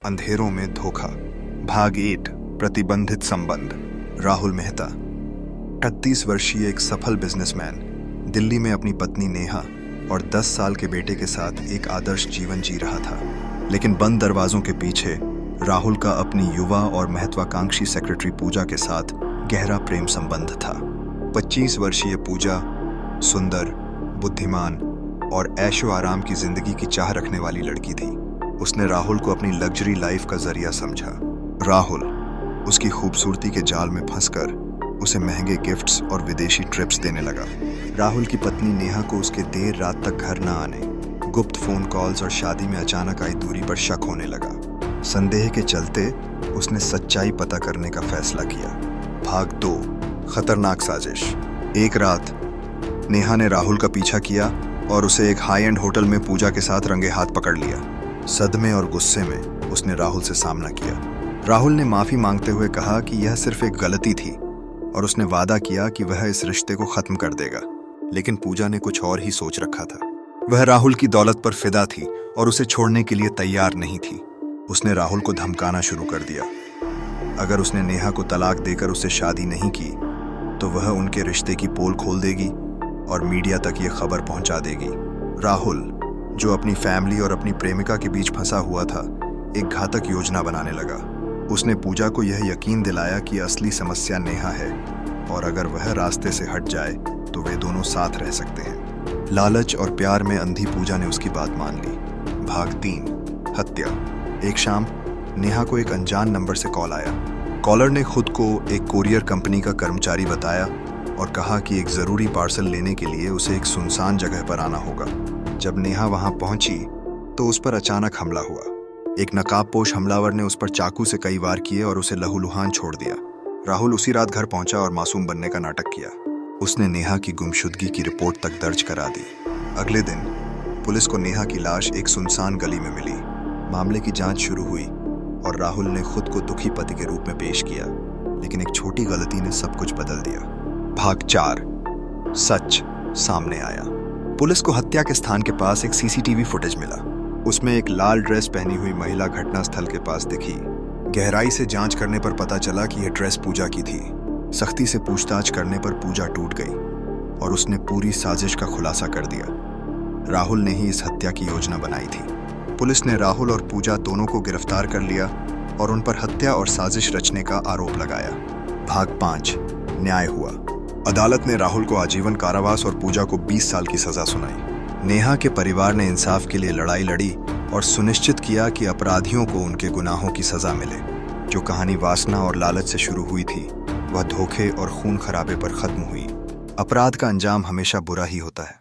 अंधेरों में धोखा। भाग 8 प्रतिबंधित संबंध। राहुल मेहता 38 वर्षीय एक सफल बिजनेसमैन दिल्ली में अपनी पत्नी नेहा और 10 साल के बेटे के साथ एक आदर्श जीवन जी रहा था। लेकिन बंद दरवाजों के पीछे राहुल का अपनी युवा और महत्वाकांक्षी सेक्रेटरी पूजा के साथ गहरा प्रेम संबंध था। 25 वर्षीय पूजा सुंदर, बुद्धिमान और ऐशो आराम की जिंदगी की चाह रखने वाली लड़की थी। उसने राहुल को अपनी लग्जरी लाइफ का जरिया समझा। राहुल उसकी खूबसूरती के जाल में फंसकर उसे महंगे गिफ्ट्स और विदेशी ट्रिप्स देने लगा। राहुल की पत्नी नेहा को उसके देर रात तक घर न आने, गुप्त फोन कॉल्स और शादी में अचानक आई दूरी पर शक होने लगा। संदेह के चलते उसने सच्चाई पता करने का फैसला किया। भाग 2 खतरनाक साजिश। एक रात नेहा ने राहुल का पीछा किया और उसे एक हाई एंड होटल में पूजा के साथ रंगे हाथ पकड़ लिया। सदमे और गुस्से में उसने राहुल से सामना किया। राहुल ने माफी मांगते हुए कहा कि यह सिर्फ एक गलती थी और उसने वादा किया कि वह इस रिश्ते को खत्म कर देगा। लेकिन पूजा ने कुछ और ही सोच रखा था। वह राहुल की दौलत पर फिदा थी और उसे छोड़ने के लिए तैयार नहीं थी। उसने राहुल को धमकाना शुरू कर दिया। अगर उसने नेहा को तलाक देकर उससे शादी नहीं की तो वह उनके रिश्ते की पोल खोल देगी और मीडिया तक ये खबर पहुंचा देगी। राहुल, जो अपनी फैमिली और अपनी प्रेमिका के बीच फंसा हुआ था, एक घातक योजना बनाने लगा। उसने पूजा को यह यकीन दिलाया कि असली समस्या नेहा है और अगर वह रास्ते से हट जाए तो वे दोनों साथ रह सकते हैं। लालच और प्यार में अंधी पूजा ने उसकी बात मान ली। भाग 3 हत्या। एक शाम नेहा को एक अनजान नंबर से कॉल आया। कॉलर ने खुद को एक कोरियर कंपनी का कर्मचारी बताया और कहा कि एक जरूरी पार्सल लेने के लिए उसे एक सुनसान जगह पर आना होगा। जब नेहा वहां पहुंची तो उस पर अचानक हमला हुआ। एक नकाबपोश हमलावर ने उस पर चाकू से कई वार किए और उसे लहूलुहान छोड़ दिया। राहुल उसी रात घर पहुंचा और मासूम बनने का नाटक किया। उसने नेहा की गुमशुदगी की रिपोर्ट तक दर्ज करा दी। अगले दिन पुलिस को नेहा की लाश एक सुनसान गली में मिली। मामले की जांच शुरू हुई और राहुल ने खुद को दुखी पति के रूप में पेश किया। लेकिन एक छोटी गलती ने सब कुछ बदल दिया। भाग 4 सच सामने आया। पुलिस को हत्या के स्थान के पास एक सीसीटीवी फुटेज मिला। उसमें एक लाल ड्रेस पहनी हुई महिला घटनास्थल के पास दिखी। गहराई से जांच करने पर पता चला कि यह ड्रेस पूजा की थी। सख्ती से पूछताछ करने पर पूजा टूट गई और उसने पूरी साजिश का खुलासा कर दिया। राहुल ने ही इस हत्या की योजना बनाई थी। पुलिस ने राहुल और पूजा दोनों को गिरफ्तार कर लिया और उन पर हत्या और साजिश रचने का आरोप लगाया। भाग 5 न्याय हुआ। अदालत ने राहुल को आजीवन कारावास और पूजा को 20 साल की सजा सुनाई। नेहा के परिवार ने इंसाफ के लिए लड़ाई लड़ी और सुनिश्चित किया कि अपराधियों को उनके गुनाहों की सजा मिले। जो कहानी वासना और लालच से शुरू हुई थी वह धोखे और खून खराबे पर खत्म हुई। अपराध का अंजाम हमेशा बुरा ही होता है।